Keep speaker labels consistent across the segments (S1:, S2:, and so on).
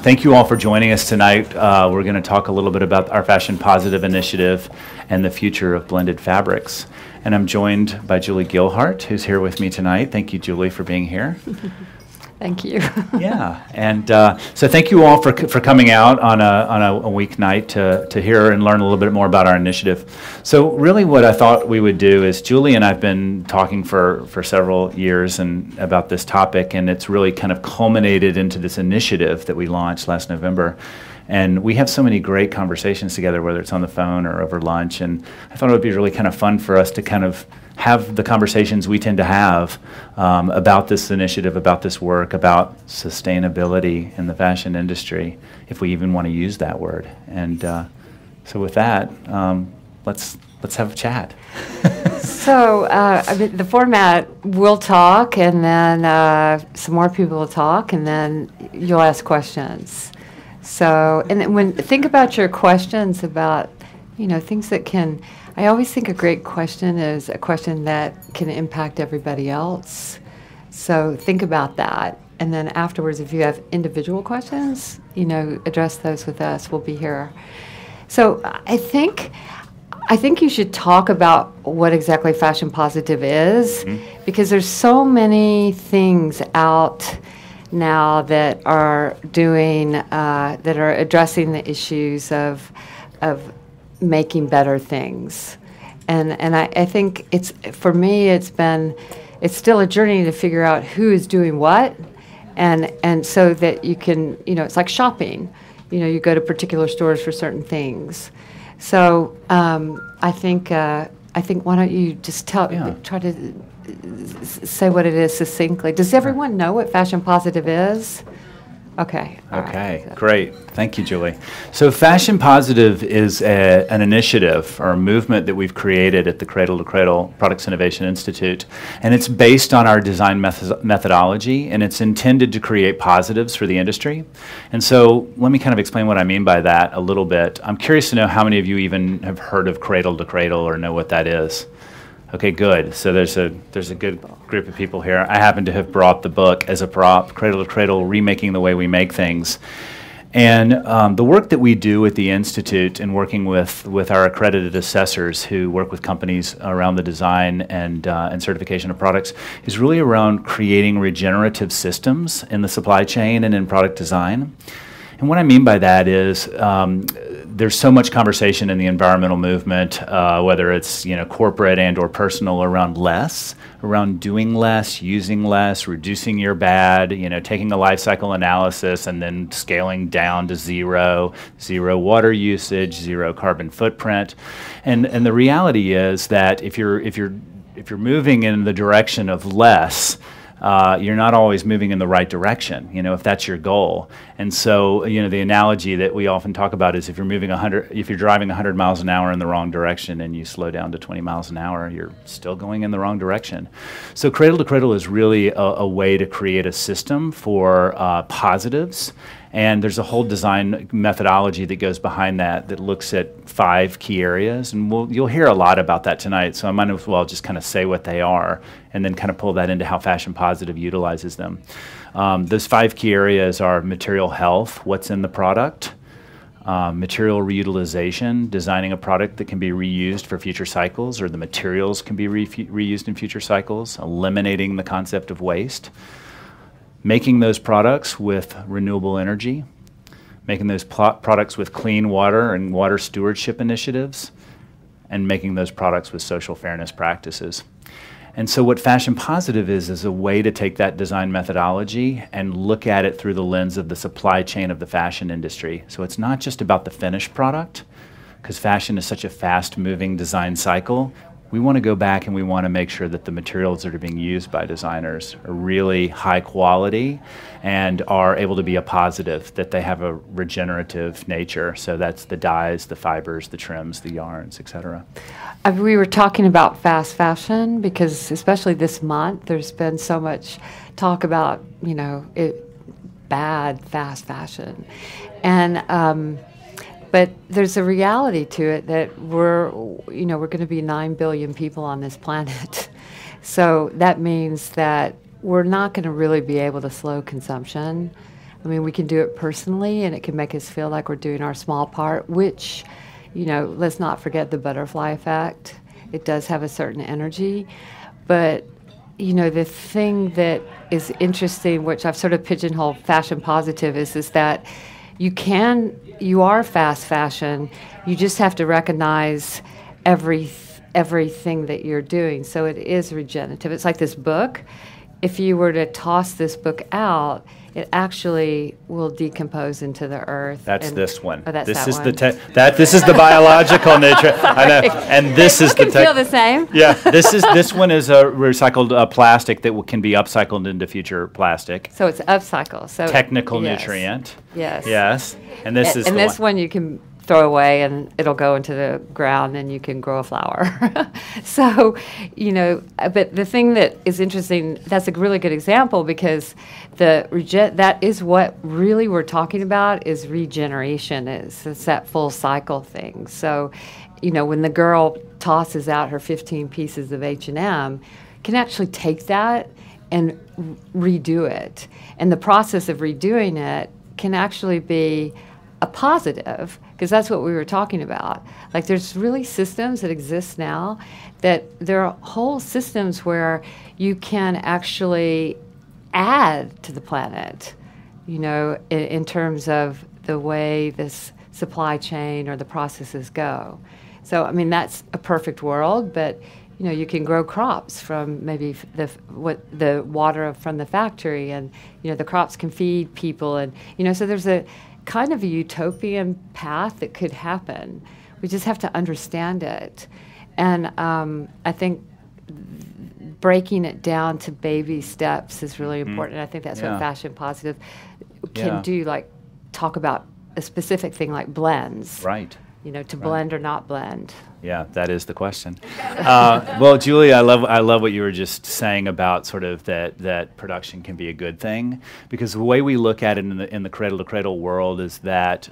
S1: Thank you all for joining us tonight. We're going to talk a little bit about our Fashion Positive initiative and the future of blended fabrics. And I'm joined by Julie Gilhart, who's here with me tonight. Thank you, Julie, for being here.
S2: Thank you.
S1: Yeah, and so thank you all for coming out on a weeknight to hear and learn a little bit more about our initiative. So really what I thought we would do is Julie and I have been talking for several years and about this topic, and it's really kind of culminated into this initiative that we launched last November. And we have so many great conversations together, whether it's on the phone or over lunch, and I thought it would be really kind of fun for us to kind of have the conversations we tend to have about this initiative, about this work, about sustainability in the fashion industry, if we even want to use that word. And so with that, let's have a chat.
S2: So I mean, the format, we'll talk, and then some more people will talk, and then you'll ask questions. So, and then think about your questions about, things that can. I always think a great question is a question that can impact everybody else. So think about that. And then afterwards, if you have individual questions, address those with us. We'll be here. So I think you should talk about what exactly Fashion Positive is, because there's so many things out now that are addressing the issues of making better things. And I think for me it's still a journey to figure out who is doing what, and so that you can, it's like shopping. You go to particular stores for certain things. So I think why don't you just try to say what it is succinctly. Does everyone know what Fashion Positive is? Okay.
S1: Okay, right. Great. Thank you, Julie. So Fashion Positive is an initiative or a movement that we've created at the Cradle to Cradle Products Innovation Institute, and it's based on our design methodology, and it's intended to create positives for the industry. And so let me kind of explain what I mean by that a little bit. I'm curious to know how many of you even have heard of Cradle to Cradle or know what that is. Okay, good. So there's a good group of people here. I happen to have brought the book as a prop, Cradle to Cradle, Remaking the Way We Make Things. And the work that we do at the Institute and working with our accredited assessors who work with companies around the design and certification of products is really around creating regenerative systems in the supply chain and in product design. And what I mean by that is there's so much conversation in the environmental movement, whether it's corporate and or personal, around doing less, using less, reducing your bad, taking a life cycle analysis and then scaling down to zero water usage, zero carbon footprint. And the reality is that if you're moving in the direction of less, you're not always moving in the right direction, if that's your goal. And so, the analogy that we often talk about is if you're driving 100 miles an hour in the wrong direction and you slow down to 20 miles an hour, you're still going in the wrong direction. So Cradle to Cradle is really a way to create a system for positives. And there's a whole design methodology that goes behind that looks at 5 key areas. And you'll hear a lot about that tonight, so I might as well just kind of say what they are and then kind of pull that into how Fashion Positive utilizes them. Those 5 key areas are material health, what's in the product, material reutilization, designing a product that can be reused for future cycles, or the materials can be reused in future cycles, eliminating the concept of waste, making those products with renewable energy, making those products with clean water and water stewardship initiatives, and making those products with social fairness practices. And so what Fashion Positive is a way to take that design methodology and look at it through the lens of the supply chain of the fashion industry. So it's not just about the finished product, because fashion is such a fast-moving design cycle. We want to go back and we want to make sure that the materials that are being used by designers are really high quality and are able to be a positive, that they have a regenerative nature. So that's the dyes, the fibers, the trims, the yarns, etc.
S2: We were talking about fast fashion because especially this month, there's been so much talk about, bad fast fashion. And but there's a reality to it that we're going to be 9 billion people on this planet. So that means that we're not going to really be able to slow consumption. I mean, we can do it personally, and it can make us feel like we're doing our small part, which, let's not forget the butterfly effect. It does have a certain energy. But, the thing that is interesting, which I've sort of pigeonholed fashion positive, is that you are fast fashion. You just have to recognize everything that you're doing. So it is regenerative. It's like this book. If you were to toss this book out, it actually will decompose into the earth.
S1: That's this one.
S2: Oh, that's
S1: this
S2: that
S1: is
S2: one.
S1: This is the biological nature. I know. And this is the
S2: feel the same.
S1: Yeah. This one is a recycled plastic that can be upcycled into future plastic.
S2: So it's upcycle. So
S1: technical
S2: yes.
S1: nutrient.
S2: Yes.
S1: Yes. And this is
S2: and
S1: the
S2: this one you can throw away and it'll go into the ground and you can grow a flower. So, but the thing that is interesting, that's a really good example because that is what really we're talking about is regeneration. It's that full cycle thing. So, when the girl tosses out her 15 pieces of H&M, can actually take that and redo it. And the process of redoing it can actually be a positive, because that's what we were talking about. Like there's really systems that exist now that there are whole systems where you can actually add to the planet, in terms of the way this supply chain or the processes go. So, I mean, that's a perfect world, but you can grow crops from maybe the water from the factory, and the crops can feed people, and so there's a kind of a utopian path that could happen. We just have to understand it. And I think breaking it down to baby steps is really important. I think that's what Fashion Positive can do, like talk about a specific thing like blends.
S1: Right.
S2: To blend or not blend.
S1: Yeah, that is the question. Well, Julie, I love what you were just saying about sort of that production can be a good thing, because the way we look at it in the cradle to cradle world is that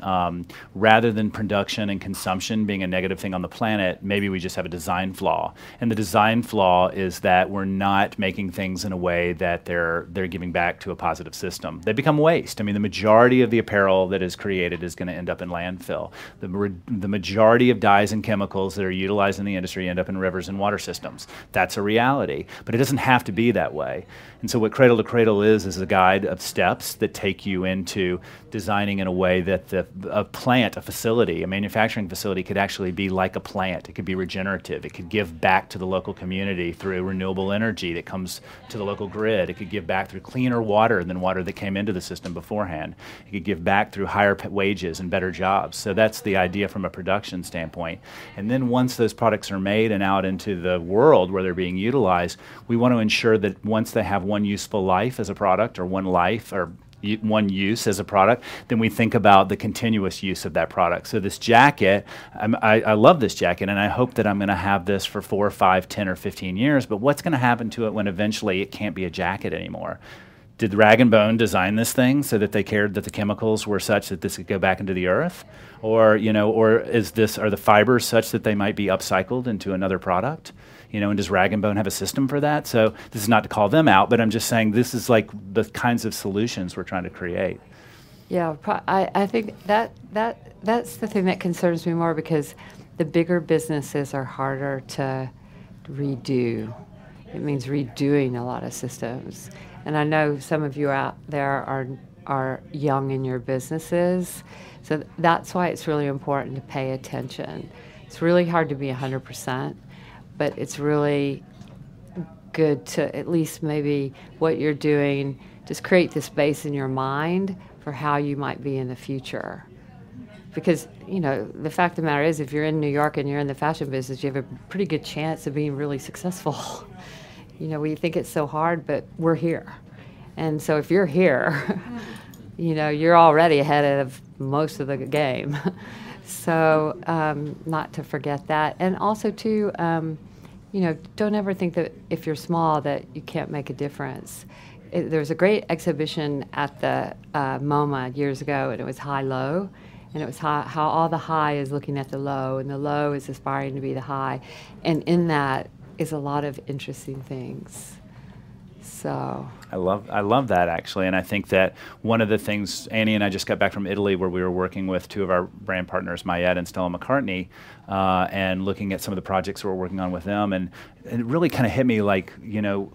S1: rather than production and consumption being a negative thing on the planet, maybe we just have a design flaw. And the design flaw is that we're not making things in a way that they're giving back to a positive system. They become waste. I mean, the majority of the apparel that is created is going to end up in landfill. The majority of dyes and chemicals that are utilized in the industry end up in rivers and water systems. That's a reality, but it doesn't have to be that way. And so what Cradle to Cradle is a guide of steps that take you into designing in a way that a plant, a facility, a manufacturing facility could actually be like a plant. It could be regenerative. It could give back to the local community through renewable energy that comes to the local grid. It could give back through cleaner water than water that came into the system beforehand. It could give back through higher wages and better jobs. So that's the idea from a production standpoint. And then once those products are made and out into the world where they're being utilized, we want to ensure that once they have one useful life as a product, or one life or one use as a product, then we think about the continuous use of that product. So this jacket, I love this jacket, and I hope that I'm going to have this for 4, 5, 10, or 15 years, but what's going to happen to it when eventually it can't be a jacket anymore? Did Rag & Bone design this thing so that they cared that the chemicals were such that this could go back into the earth? Or, or are the fibers such that they might be upcycled into another product? And does Rag & Bone have a system for that? So this is not to call them out, but I'm just saying this is like the kinds of solutions we're trying to create.
S2: Yeah, I think that's the thing that concerns me more, because the bigger businesses are harder to redo. It means redoing a lot of systems. And I know some of you out there are young in your businesses, so that's why it's really important to pay attention. It's really hard to be 100%, but it's really good to at least maybe what you're doing, just create this space in your mind for how you might be in the future. Because, the fact of the matter is, if you're in New York and you're in the fashion business, you have a pretty good chance of being really successful. We think it's so hard, but we're here. And so if you're here, you're already ahead of most of the game. So not to forget that. And also, too, don't ever think that if you're small that you can't make a difference. There was a great exhibition at the MoMA years ago, and it was high-low. And it was how all the high is looking at the low, and the low is aspiring to be the high. And in that is a lot of interesting things. So
S1: I love that, actually, and I think that one of the things, Annie and I just got back from Italy, where we were working with two of our brand partners, Mayette and Stella McCartney, and looking at some of the projects we're working on with them, and it really kind of hit me like,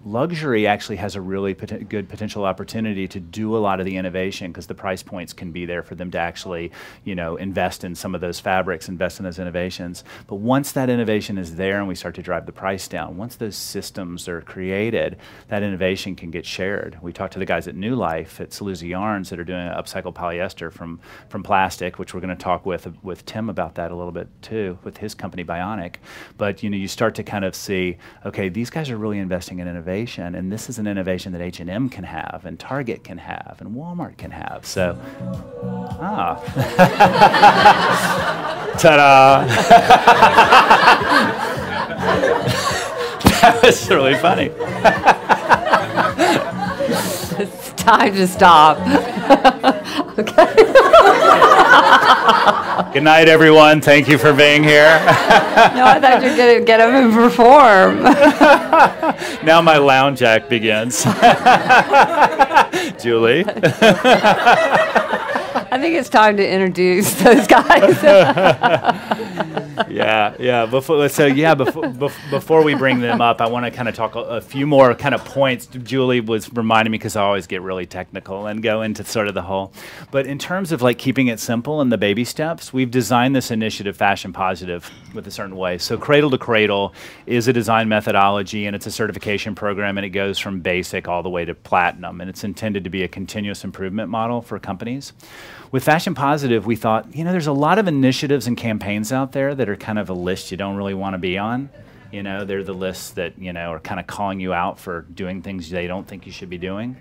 S1: luxury actually has a really good potential opportunity to do a lot of the innovation, because the price points can be there for them to actually, invest in some of those fabrics, invest in those innovations. But once that innovation is there and we start to drive the price down, once those systems are created, that innovation can get shared. We talked to the guys at New Life at Salon Yarns that are doing upcycled polyester from plastic, which we're going to talk with Tim about that a little bit too, with his company Bionic. But you start to kind of see, okay, these guys are really investing in innovation, and this is an innovation that H&M can have, and Target can have, and Walmart can have. So, ta-da! That was really funny.
S2: It's time to stop. Okay.
S1: Good night, everyone. Thank you for being here.
S2: No, I thought you were going to get up and perform.
S1: Now my lounge act begins. Julie.
S2: I think it's time to introduce those guys.
S1: Yeah. Before we bring them up, I want to kind of talk a few more kind of points. Julie was reminding me, because I always get really technical and go into sort of the whole. But in terms of like keeping it simple and the baby steps, we've designed this initiative, Fashion Positive, with a certain way. So Cradle to Cradle is a design methodology, and it's a certification program, and it goes from basic all the way to platinum, and it's intended to be a continuous improvement model for companies. With Fashion Positive, we thought, there's a lot of initiatives and campaigns out there that are kind of a list you don't really want to be on. They're the lists that, are kind of calling you out for doing things they don't think you should be doing.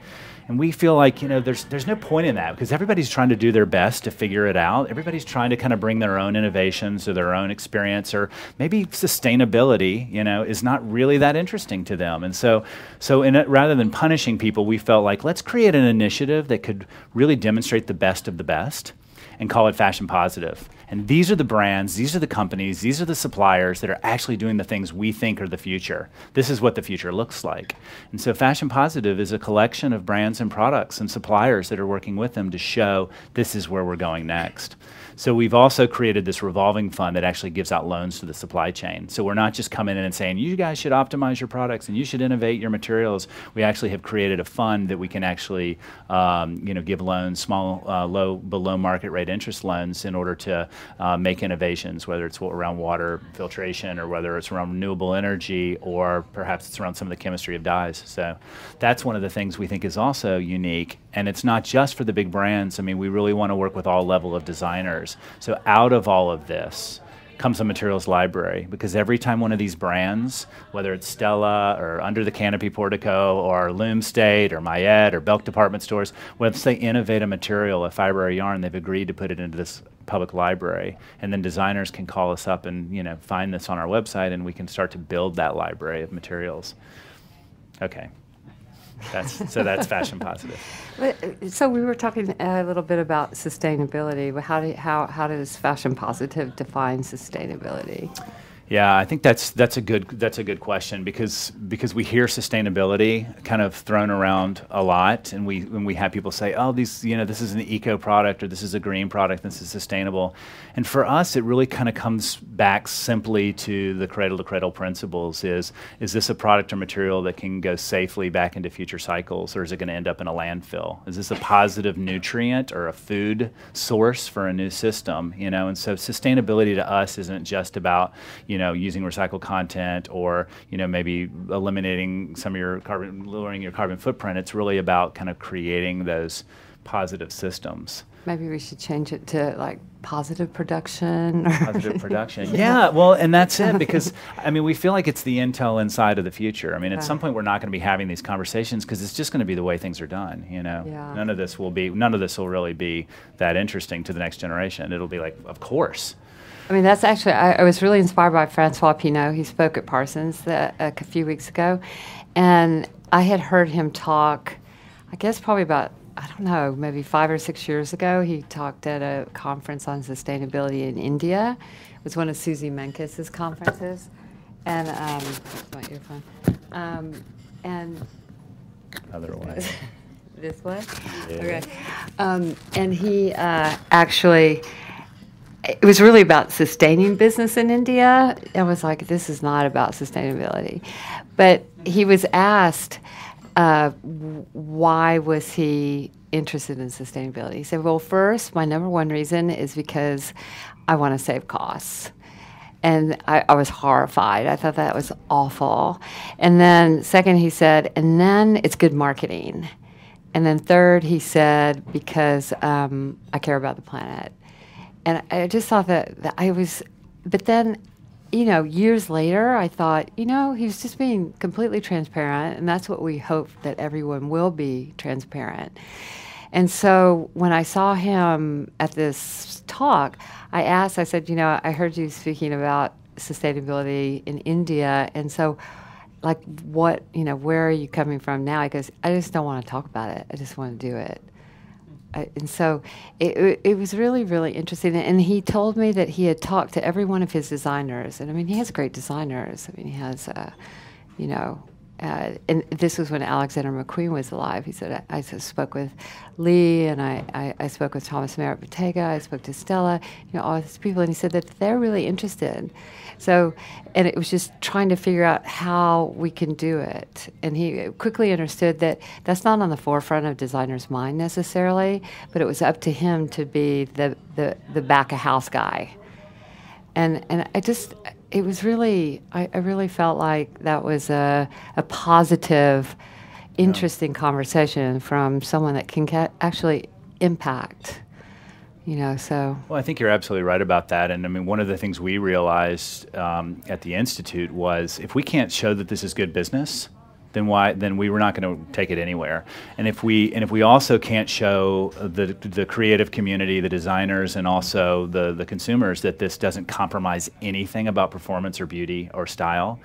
S1: And we feel like, there's no point in that, because everybody's trying to do their best to figure it out. Everybody's trying to kind of bring their own innovations or their own experience, or maybe sustainability, is not really that interesting to them. And so rather than punishing people, we felt like, let's create an initiative that could really demonstrate the best of the best and call it Fashion Positive. And these are the brands, these are the companies, these are the suppliers that are actually doing the things we think are the future. This is what the future looks like. And so Fashion Positive is a collection of brands and products and suppliers that are working with them to show this is where we're going next. So we've also created this revolving fund that actually gives out loans to the supply chain. So we're not just coming in and saying, you guys should optimize your products and you should innovate your materials. We actually have created a fund that we can actually give loans, small, below market rate interest loans, in order to make innovations, whether it's around water filtration, or whether it's around renewable energy, or perhaps it's around some of the chemistry of dyes. So that's one of the things we think is also unique. And it's not just for the big brands. I mean, we really want to work with all level of designers. So out of all of this comes a materials library, because every time one of these brands, whether it's Stella or Under the Canopy Portico or Loom State or Mayette or Belk department stores, once they innovate a material, a fiber or yarn, they've agreed to put it into this public library. And then designers can call us up and find this on our website, and we can start to build that library of materials. Okay. That's Fashion Positive.
S2: So we were talking a little bit about sustainability. How does Fashion Positive define sustainability?
S1: Yeah, I think that's a good question, because we hear sustainability kind of thrown around a lot, and when we have people say, oh, this is an eco product, or this is a green product, this is sustainable. And for us, it really kind of comes back simply to the cradle to cradle principles. Is this a product or material that can go safely back into future cycles, or is it going to end up in a landfill? Is this a positive nutrient or a food source for a new system? And so sustainability to us isn't just about using recycled content, or maybe eliminating some of your lowering your carbon footprint. It's really about kind of creating those positive systems.
S2: Maybe we should change it to like positive production.
S1: Positive production. Yeah, well, and that's it, because we feel like it's the intel inside of the future. At some point we're not going to be having these conversations, because it's just going to be the way things are done.
S2: Yeah.
S1: None of this will really be that interesting to the next generation. It'll be like, of course.
S2: That's actually, I was really inspired by Francois Pinault. He spoke at Parsons a few weeks ago, and I had heard him talk, I guess probably about, I don't know, maybe 5 or 6 years ago. He talked at a conference on sustainability in India. It was one of Susie Menkes' conferences, and my earphone. And
S1: Other way.
S2: This way?
S1: Yeah.
S2: Okay. And he actually, it was really about sustaining business in India. I was like, this is not about sustainability. But he was asked, why was he interested in sustainability? He said, well, first, my number one reason is because I want to save costs. And I was horrified. I thought that was awful. And then second, he said, and then it's good marketing. And then third, he said, because I care about the planet. And I just thought that I was, but then, years later, I thought, he was just being completely transparent, and that's what we hope that everyone will be, transparent. And so when I saw him at this talk, I said, I heard you speaking about sustainability in India, and so, like, what, where are you coming from now? He goes, I just don't want to talk about it. I just want to do it. And so it was really, really interesting. And he told me that he had talked to every one of his designers. And, I mean, he has great designers. I mean, he has, and this was when Alexander McQueen was alive. He said, I spoke with Lee, and I spoke with Thomas Merritt Bottega, I spoke to Stella, all these people, and he said that they're really interested. So, and it was just trying to figure out how we can do it. And he quickly understood that that's not on the forefront of designers' mind necessarily, but it was up to him to be the back-of-house guy. And it was really, I really felt like that was a positive, interesting conversation from someone that can actually impact, so.
S1: Well, I think you're absolutely right about that. And I mean, one of the things we realized at the Institute was if we can't show that this is good business, then we were not going to take it anywhere. And if we also can't show the creative community, the designers, and also the consumers that this doesn't compromise anything about performance or beauty or style,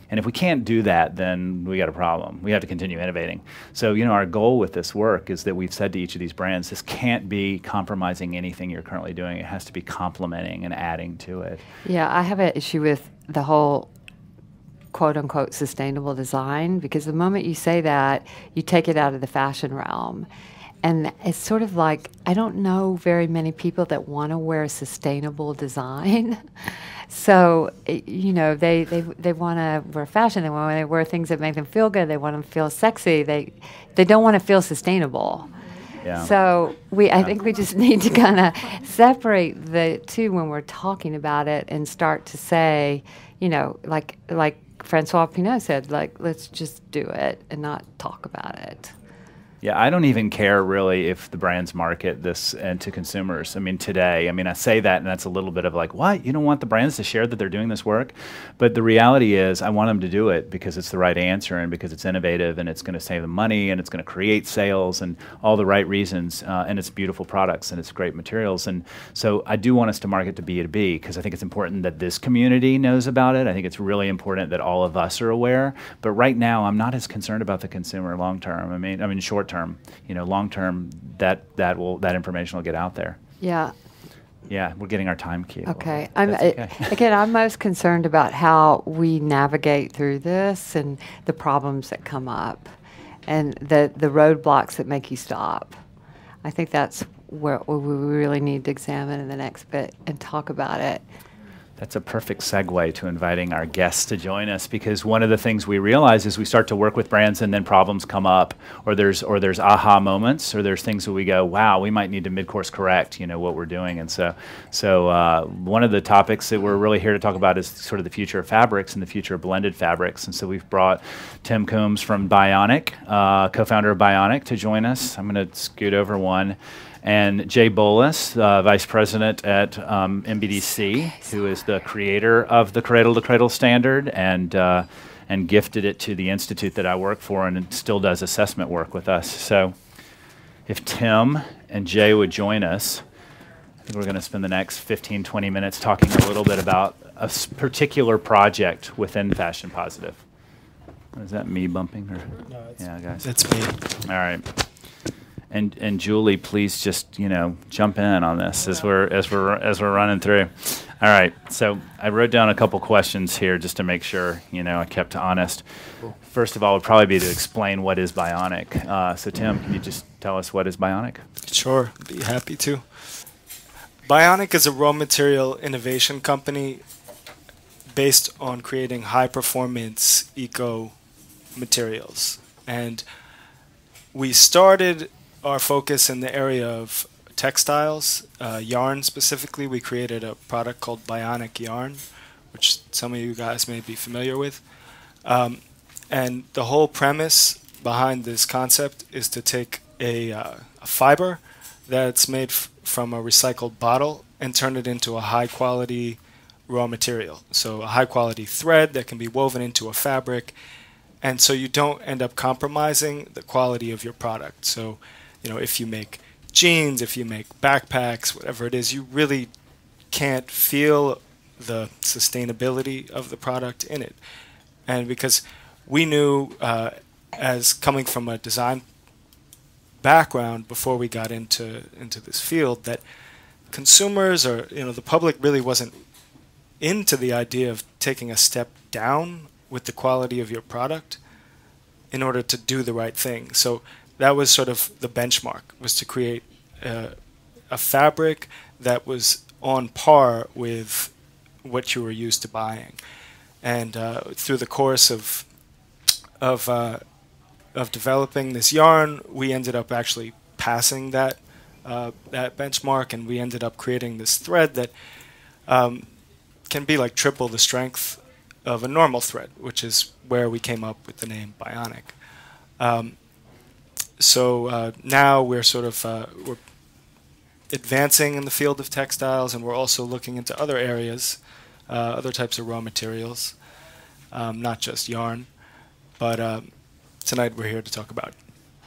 S1: and if we can't do that, then we got a problem. We have to continue innovating. So, our goal with this work is that we've said to each of these brands, this can't be compromising anything you're currently doing. It has to be complementing and adding to it.
S2: Yeah, I have an issue with the whole quote-unquote sustainable design, because the moment you say that, you take it out of the fashion realm. And it's sort of like, I don't know very many people that want to wear sustainable design. So, they want to wear fashion. They want to wear things that make them feel good. They want to feel sexy. They don't want to feel sustainable. Yeah. So I think we just need to kind of separate the two when we're talking about it and start to say, like Francois Pinault said, let's just do it and not talk about it.
S1: Yeah, I don't even care really if the brands market this and to consumers. I mean, today, I say that, and that's a little bit of like, what? You don't want the brands to share that they're doing this work? But the reality is, I want them to do it because it's the right answer and because it's innovative and it's going to save them money and it's going to create sales and all the right reasons. And it's beautiful products and it's great materials. And so I do want us to market to B2B because I think it's important that this community knows about it. I think it's really important that all of us are aware. But right now, I'm not as concerned about the consumer long term. I mean, short term. Long term, that information will get out there.
S2: Yeah.
S1: Yeah, we're getting our time key.
S2: Okay. Again, I'm most concerned about how we navigate through this and the problems that come up and the roadblocks that make you stop. I think that's where we really need to examine in the next bit and talk about it.
S1: That's a perfect segue to inviting our guests to join us, because one of the things we realize is we start to work with brands and then problems come up, or there's aha moments, or there's things that we go, wow, we might need to mid-course correct, what we're doing. And so one of the topics that we're really here to talk about is sort of the future of fabrics and the future of blended fabrics. And so we've brought Tim Coombs from Bionic, co-founder of Bionic, to join us. I'm going to scoot over one. And Jay Bolus, Vice President at MBDC, who is the creator of the Cradle to Cradle standard and gifted it to the institute that I work for and still does assessment work with us. So if Tim and Jay would join us, I think we're going to spend the next 15, 20 minutes talking a little bit about a particular project within Fashion Positive. Is that me bumping? Or?
S3: No,
S1: yeah, guys.
S3: It's me.
S1: All right. And Julie, please just jump in on this as we're running through. All right, so I wrote down a couple questions here just to make sure, I kept honest.
S3: Cool.
S1: First of all, would probably be to explain what is Bionic. So Tim, can you just tell us what is Bionic?
S3: Sure, be happy to. Bionic is a raw material innovation company based on creating high-performance eco materials. And we started our focus in the area of textiles, yarn specifically. We created a product called Bionic Yarn, which some of you guys may be familiar with. And the whole premise behind this concept is to take a fiber that's made from a recycled bottle and turn it into a high-quality raw material. So a high-quality thread that can be woven into a fabric, and so you don't end up compromising the quality of your product. So, if you make jeans, if you make backpacks, whatever it is, you really can't feel the sustainability of the product in it. And because we knew, as coming from a design background before we got into this field, that consumers or the public really wasn't into the idea of taking a step down with the quality of your product in order to do the right thing. So that was sort of the benchmark, was to create a fabric that was on par with what you were used to buying. And through the course of developing this yarn, we ended up actually passing that benchmark, and we ended up creating this thread that can be like triple the strength of a normal thread, which is where we came up with the name Bionic. So now we're sort of we're advancing in the field of textiles, and we're also looking into other areas, other types of raw materials, not just yarn. But tonight we're here to talk about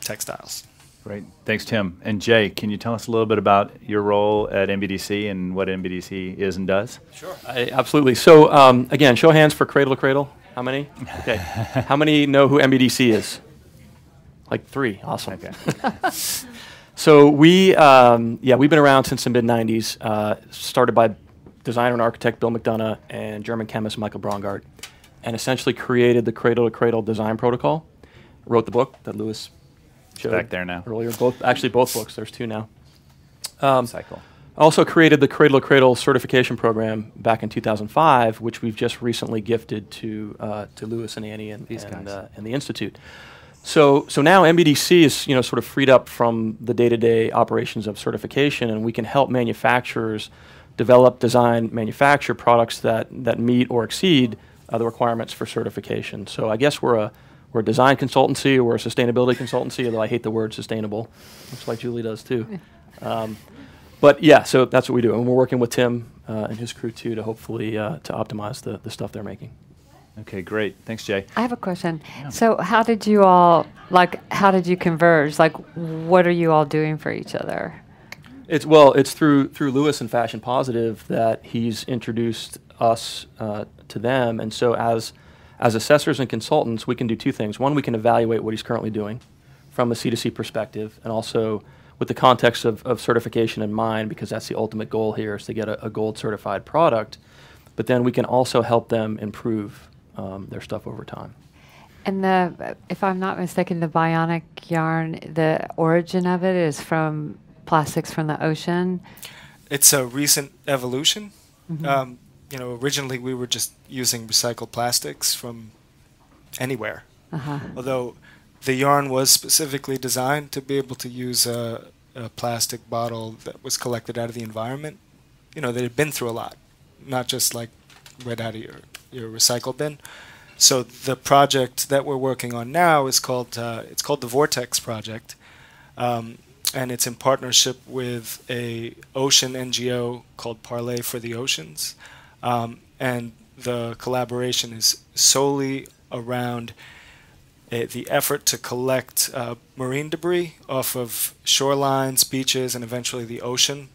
S3: textiles.
S1: Great. Thanks, Tim. And Jay, can you tell us a little bit about your role at MBDC and what MBDC is and does?
S4: Sure. Absolutely. So, again, show of hands for Cradle to Cradle. How many? Okay. How many know who MBDC is? Like 3. Awesome.
S1: Okay.
S4: So we've been around since the mid-'90s, started by designer and architect Bill McDonough and German chemist Michael Braungart, and essentially created the Cradle to Cradle design protocol, wrote the book that Louis showed
S1: back there now
S4: earlier. Both books. There's 2 now.
S1: Cycle.
S4: Also created the Cradle to Cradle certification program back in 2005, which we've just recently gifted to Louis and Annie and the Institute. So now MBDC is sort of freed up from the day-to-day operations of certification, and we can help manufacturers develop, design, manufacture products that meet or exceed the requirements for certification. So I guess we're a design consultancy, or we're a sustainability consultancy, although I hate the word sustainable. Looks like Julie does too. But yeah, so that's what we do. And we're working with Tim and his crew too to hopefully to optimize the stuff they're making.
S1: Okay, great. Thanks, Jay.
S2: I have a question. Yeah. So how did you all, how did you converge? What are you all doing for each other?
S4: It's through Louis and Fashion Positive that he's introduced us to them. And so as assessors and consultants, we can do 2 things. One, we can evaluate what he's currently doing from a C2C perspective, and also with the context of certification in mind, because that's the ultimate goal here, is to get a gold certified product. But then we can also help them improve their stuff over time.
S2: And if I'm not mistaken, the Bionic Yarn, the origin of it is from plastics from the ocean?
S3: It's a recent evolution.
S2: Mm-hmm.
S3: Originally we were just using recycled plastics from anywhere.
S2: Uh-huh.
S3: Although the yarn was specifically designed to be able to use a plastic bottle that was collected out of the environment, that had been through a lot, not just like right out of your recycle bin. So the project that we're working on now is called the Vortex Project, and it's in partnership with a ocean NGO called Parlay for the Oceans. And the collaboration is solely around the effort to collect marine debris off of shorelines, beaches, and eventually the ocean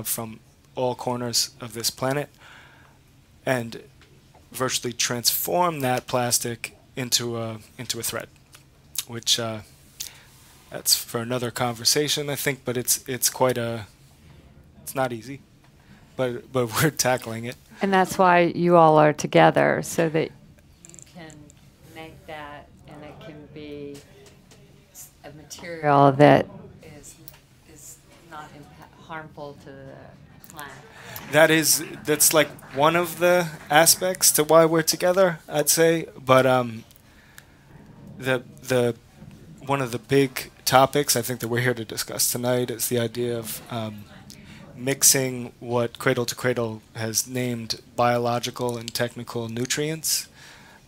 S3: from all corners of this planet, and virtually transform that plastic into a thread, which that's for another conversation, I think. But it's not easy. but we're tackling it.
S2: And that's why you all are together, so that you can make that, and it can be a material that is not harmful to the planet.
S3: That's like one of the aspects to why we're together, I'd say. But the one of the big topics I think that we're here to discuss tonight is the idea of mixing what Cradle to Cradle has named biological and technical nutrients,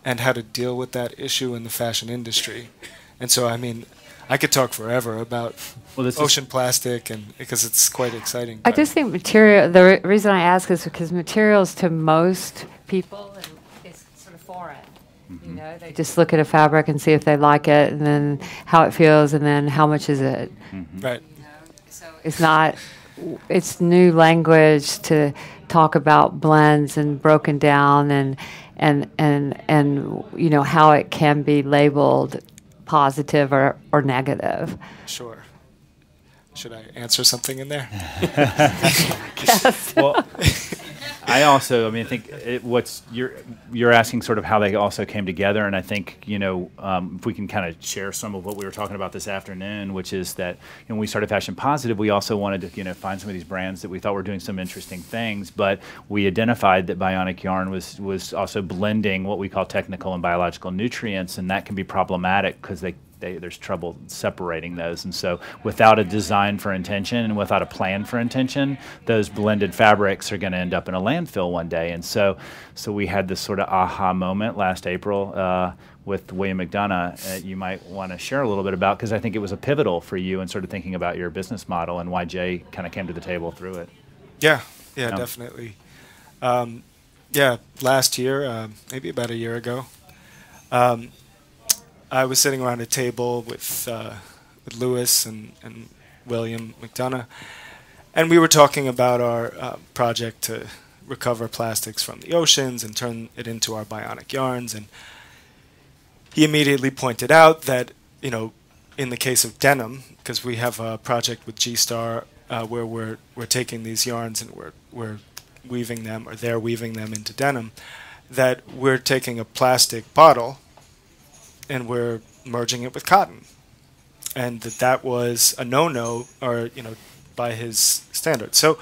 S3: and how to deal with that issue in the fashion industry. And so, I mean, I could talk forever about ocean plastic, and because it's quite exciting.
S2: I just think the reason I ask is because materials to most people is sort of foreign. You know, they just look at a fabric and see if they like it, and then how it feels, and then how much is it.
S3: Right.
S2: You know, so it's not. It's new language to talk about blends and broken down, and you know how it can be labeled positive or negative.
S3: Sure. Should I answer something in there?
S2: Yes.
S1: Well, I think you're asking sort of how they also came together, and I think if we can kind of share some of what we were talking about this afternoon, which is that when we started Fashion Positive, we also wanted to find some of these brands that we thought were doing some interesting things, but we identified that Bionic Yarn was also blending what we call technical and biological nutrients, and that can be problematic because there's trouble separating those. And so without a design for intention and without a plan for intention, those blended fabrics are going to end up in a landfill one day. And so we had this sort of aha moment last April with William McDonough. You might want to share a little bit about, because I think it was a pivotal for you in sort of thinking about your business model and why Jay kind of came to the table through it.
S3: Yeah, definitely. Last year, maybe about a year ago, I was sitting around a table with Lewis and William McDonough, and we were talking about our project to recover plastics from the oceans and turn it into our bionic yarns. And he immediately pointed out that, in the case of denim, because we have a project with G-Star where we're taking these yarns and we're weaving them, or they're weaving them into denim, that we're taking a plastic bottle and we're merging it with cotton, and that was a no-no, or by his standards. So,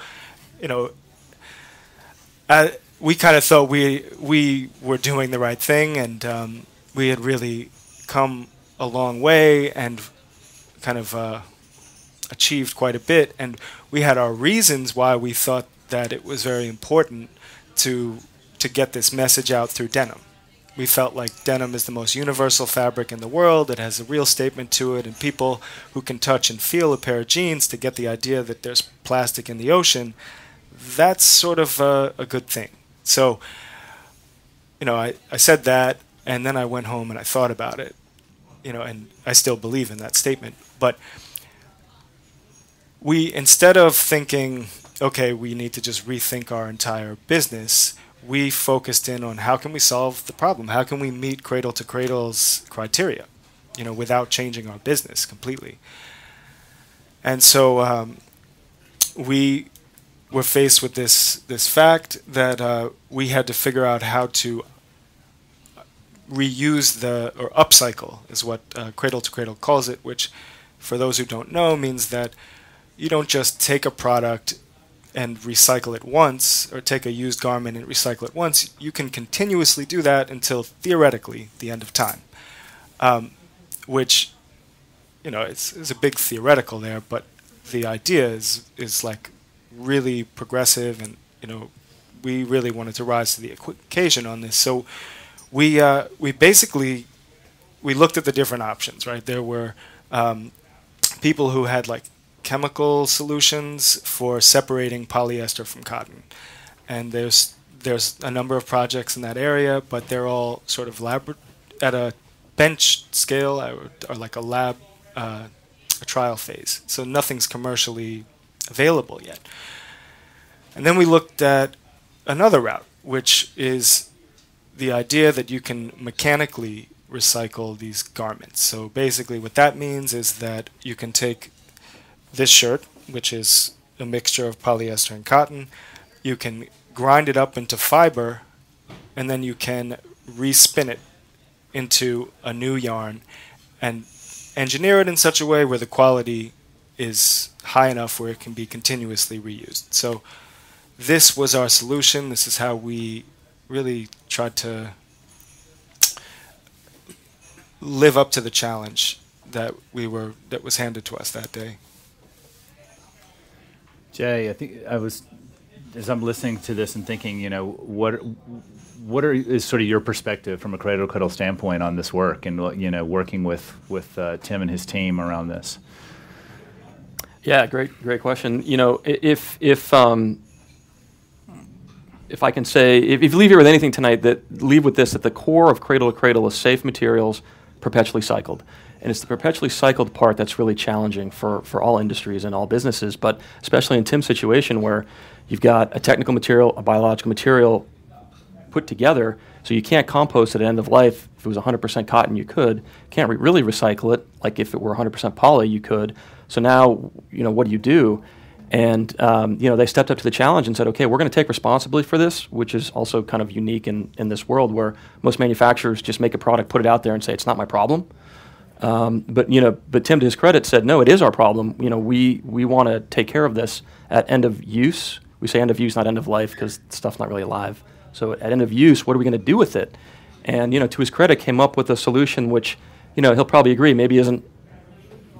S3: we kind of thought we were doing the right thing, and we had really come a long way and kind of achieved quite a bit, and we had our reasons why we thought that it was very important to get this message out through denim. We felt like denim is the most universal fabric in the world. It has a real statement to it, and people who can touch and feel a pair of jeans to get the idea that there's plastic in the ocean, that's sort of a good thing. So, I said that, and then I went home and I thought about it, and I still believe in that statement. But instead of thinking, okay, we need to just rethink our entire business, we focused in on how can we solve the problem? How can we meet Cradle to Cradle's criteria, without changing our business completely? And so we were faced with this fact that we had to figure out how to reuse or upcycle is what Cradle to Cradle calls it, which for those who don't know means that you don't just take a product and recycle it once, or take a used garment and recycle it once. You can continuously do that until, theoretically, the end of time. Which, it's a big theoretical there, but the idea is like really progressive, and, we really wanted to rise to the occasion on this. So we basically looked at the different options, right? There were people who had like chemical solutions for separating polyester from cotton, and there's a number of projects in that area, but they're all sort of at a bench scale, or like a lab, a trial phase. So nothing's commercially available yet. And then we looked at another route, which is the idea that you can mechanically recycle these garments. So basically what that means is that you can take this shirt, which is a mixture of polyester and cotton, you can grind it up into fiber, and then you can respin it into a new yarn and engineer it in such a way where the quality is high enough where it can be continuously reused. So this was our solution. This is how we really tried to live up to the challenge that was handed to us that day.
S1: Jay, I think as I'm listening to this and thinking, is sort of your perspective from a Cradle to Cradle standpoint on this work and, working with Tim and his team around this?
S4: Yeah, great question. If I can say, if you leave here with anything tonight, leave with this, at the core of Cradle to Cradle is safe materials, perpetually cycled. And it's the perpetually cycled part that's really challenging for all industries and all businesses, but especially in Tim's situation where you've got a technical material, a biological material put together, so you can't compost it at end of life. If it was 100% cotton, you could. Can't really recycle it, like if it were 100% poly, you could. So now, what do you do? And, they stepped up to the challenge and said, okay, we're going to take responsibility for this, which is also kind of unique in this world where most manufacturers just make a product, put it out there and say, it's not my problem. But Tim, to his credit, said, no, it is our problem. We want to take care of this at end of use. We say end of use, not end of life, because stuff's not really alive. So at end of use, what are we going to do with it? And, to his credit, came up with a solution which, he'll probably agree maybe isn't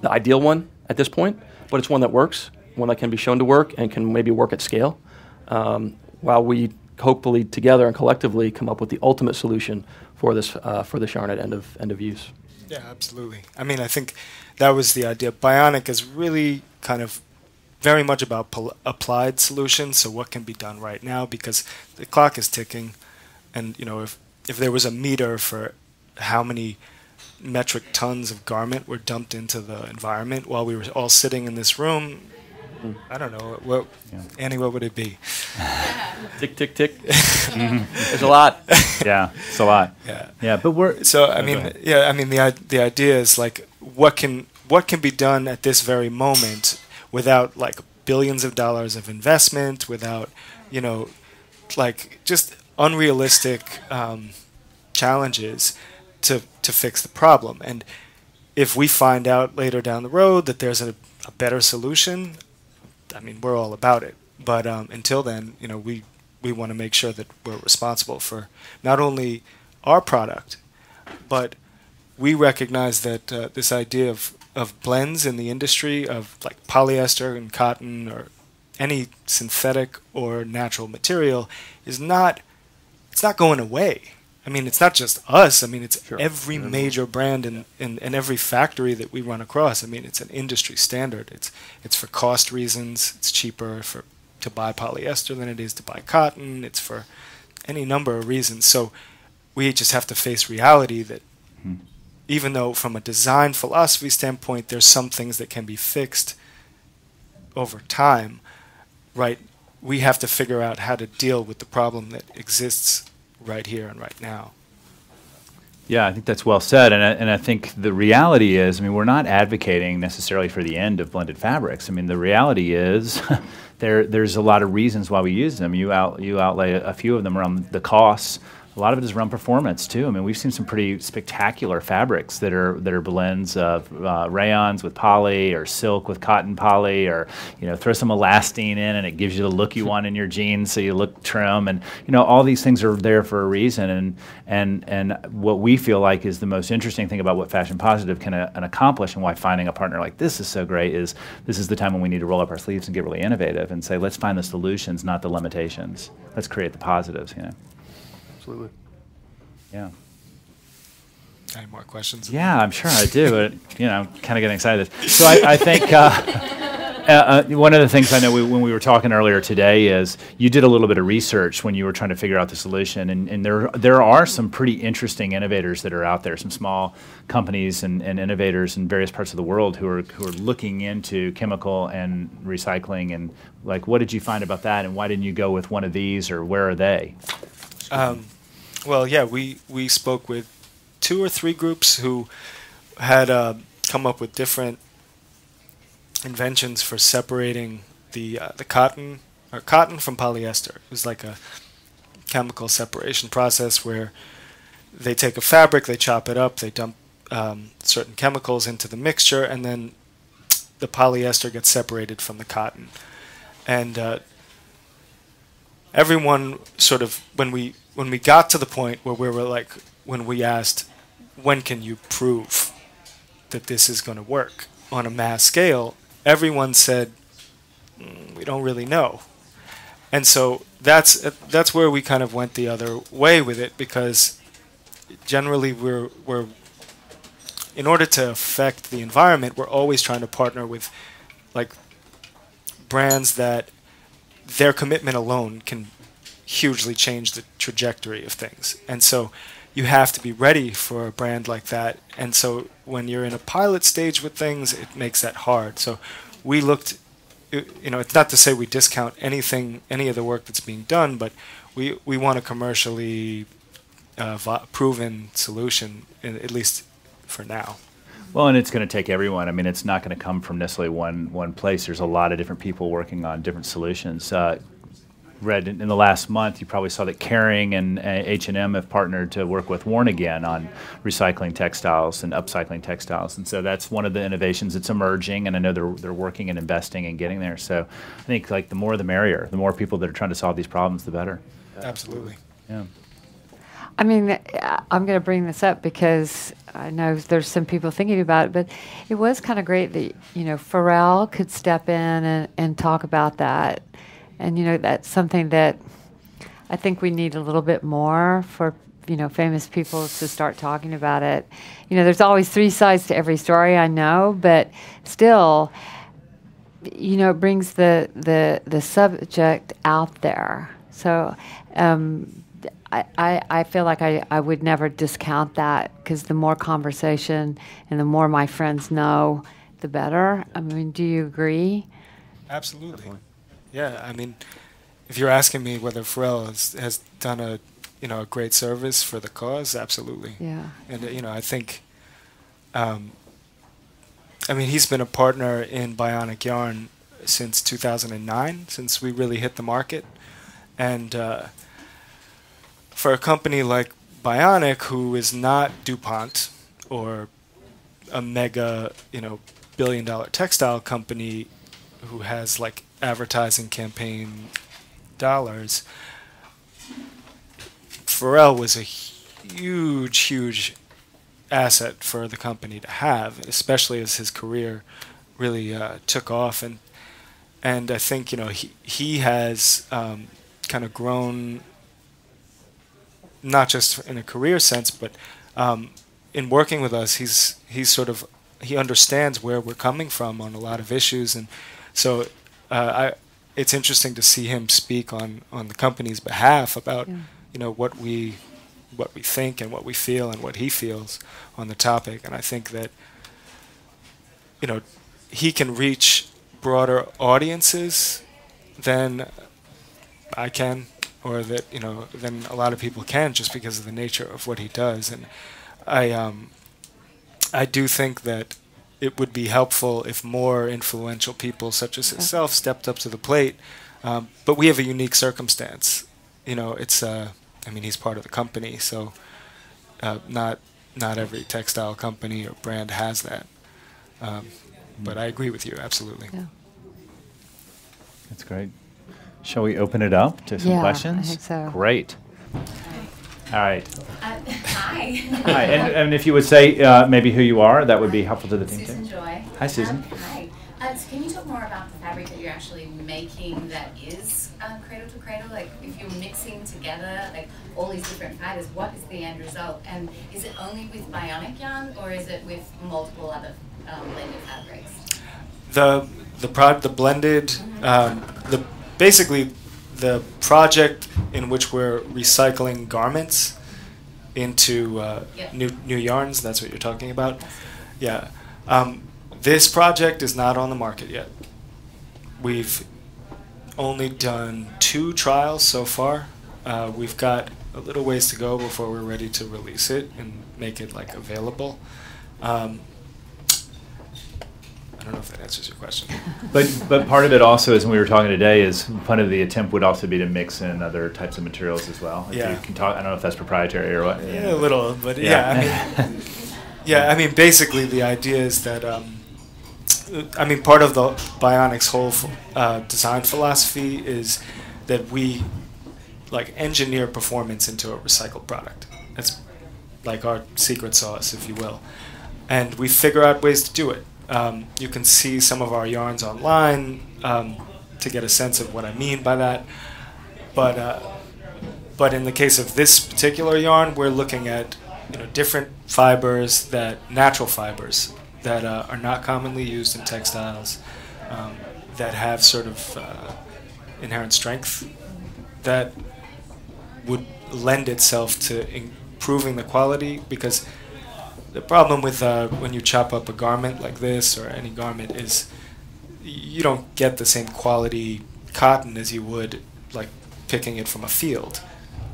S4: the ideal one at this point, but it's one that works, one that can be shown to work and can maybe work at scale, while we hopefully together and collectively come up with the ultimate solution for this yarn at end of use.
S3: Yeah, absolutely. I mean, I think that was the idea. Bionic is really kind of very much about applied solutions, so what can be done right now, because the clock is ticking, and if there was a meter for how many metric tons of garment were dumped into the environment while we were all sitting in this room, I don't know, Annie, what would it be?
S4: Tick, tick, tick. There's a lot.
S1: Yeah, it's a lot. Yeah, but we're...
S3: So, the idea is, like, what can be done at this very moment without, like, billions of dollars of investment, without, just unrealistic challenges to fix the problem. And if we find out later down the road that there's a better solution, I mean, we're all about it. But until then, we want to make sure that we're responsible for not only our product, but we recognize that this idea of blends in the industry of like polyester and cotton or any synthetic or natural material it's not going away. I mean, it's not just us. I mean, it's every major brand and every factory that we run across. I mean, it's an industry standard. It's for cost reasons. It's cheaper to buy polyester than it is to buy cotton. It's for any number of reasons. So we just have to face reality that even though from a design philosophy standpoint, there's some things that can be fixed over time, right? We have to figure out how to deal with the problem that exists right here and right now.
S1: Yeah, I think that's well said, and I think the reality is, I mean, we're not advocating necessarily for the end of blended fabrics. I mean, the reality is there's a lot of reasons why we use them. You outlay a few of them around the costs. A lot of it is around performance too. I mean, we've seen some pretty spectacular fabrics that are blends of rayons with poly or silk with cotton poly, or throw some elastane in and it gives you the look you want in your jeans, so you look trim. And all these things are there for a reason. And what we feel like is the most interesting thing about what Fashion Positive can accomplish, and why finding a partner like this is so great, is this is the time when we need to roll up our sleeves and get really innovative and say, let's find the solutions, not the limitations. Let's create the positives.
S4: Absolutely.
S1: Yeah.
S3: Any more questions?
S1: Yeah, I'm sure I do, but I'm kind of getting excited. So I think one of the things I know when we were talking earlier today is you did a little bit of research when you were trying to figure out the solution, and there are some pretty interesting innovators that are out there, some small companies and innovators in various parts of the world who are looking into chemical and recycling. And like, what did you find about that, and why didn't you go with one of these, or where are they?
S3: Well, yeah, we spoke with 2 or 3 groups who had come up with different inventions for separating the cotton or cotton from polyester. It was like a chemical separation process where they take a fabric, they chop it up, they dump certain chemicals into the mixture, and then the polyester gets separated from the cotton. And everyone sort of, when we got to the point where we were like, when we asked, when can you prove that this is going to work on a mass scale, everyone said, we don't really know. And so that's where we kind of went the other way with it, because generally we're in order to affect the environment, we're always trying to partner with like brands that their commitment alone can hugely change the trajectory of things. And so you have to be ready for a brand like that. And so when you're in a pilot stage with things, it makes that hard. So we looked, you know, it's not to say we discount anything, any of the work that's being done, but we want a commercially proven solution, at least for now.
S1: Well, and it's going to take everyone. I mean, it's not going to come from necessarily one place. There's a lot of different people working on different solutions. Read in the last month, you probably saw that Kering and H&M have partnered to work with Worn Again on recycling textiles and upcycling textiles. And so that's one of the innovations that's emerging, and I know they're working and investing and getting there. So I think like the more the merrier. The more people that are trying to solve these problems, the better.
S3: Absolutely.
S1: Yeah.
S2: I mean, I'm going to bring this up because I know there's some people thinking about it, but it was kind of great that, you know, Pharrell could step in and talk about that. And, you know, that's something that I think we need a little bit more for, you know, famous people to start talking about it. You know, there's always three sides to every story, I know, but still, you know, it brings the subject out there. So I feel like I would never discount that, because the more conversation and the more my friends know, the better. I mean, do you agree?
S3: Absolutely. Definitely. Yeah, I mean, if you're asking me whether Pharrell has done a great service for the cause, absolutely.
S2: Yeah.
S3: And you know, I think, I mean, he's been a partner in Bionic Yarn since 2009, since we really hit the market, and for a company like Bionic, who is not DuPont or a mega, you know, billion-dollar textile company who has like advertising campaign dollars, Pharrell was a huge asset for the company to have, especially as his career really took off. And I think, you know, he has kind of grown, not just in a career sense, but in working with us, he understands where we're coming from on a lot of issues, and so it's interesting to see him speak on the company's behalf about you know, what we think and what we feel and what he feels on the topic. And I think that, you know, he can reach broader audiences than I can, or that, you know, than a lot of people can, just because of the nature of what he does. And I do think that it would be helpful if more influential people such as himself stepped up to the plate. But we have a unique circumstance. You know, it's I mean, he's part of the company, so not every textile company or brand has that. But I agree with you, absolutely.
S2: Yeah.
S1: That's great. Shall we open it up to some questions?
S2: I think so.
S1: Great. All right.
S5: Hi.
S1: Hi, and if you would say maybe who you are, that would be helpful to the team
S5: Susan
S1: too.
S5: Joy.
S1: Hi, Susan.
S5: Hi. So can you talk more about the fabric that you're actually making that is cradle to cradle? Like, if you're mixing together like all these different fibers, what is the end result? And is it only with Bionic Yarn, or is it with multiple other blended fabrics?
S3: The blended, basically the project in which we're recycling garments into new yarns. That's what you're talking about. Yeah. This project is not on the market yet. We've only done 2 trials so far. We've got a little ways to go before we're ready to release it and make it like available. don't know if that answers your question.
S1: But part of it also is, when we were talking today, is part of the attempt would also be to mix in other types of materials as well. If
S3: Yeah.
S1: you can talk, I don't know if that's proprietary or what.
S3: Yeah, a little, but
S1: Yeah.
S3: I mean, basically the idea is that, part of the Bionic's whole design philosophy is that we engineer performance into a recycled product. That's like our secret sauce, if you will. And we figure out ways to do it. You can see some of our yarns online to get a sense of what I mean by that. But in the case of this particular yarn, we're looking at different fibers, natural fibers that are not commonly used in textiles, that have sort of inherent strength that would lend itself to improving the quality, because the problem with when you chop up a garment like this or any garment is you don't get the same quality cotton as you would like picking it from a field,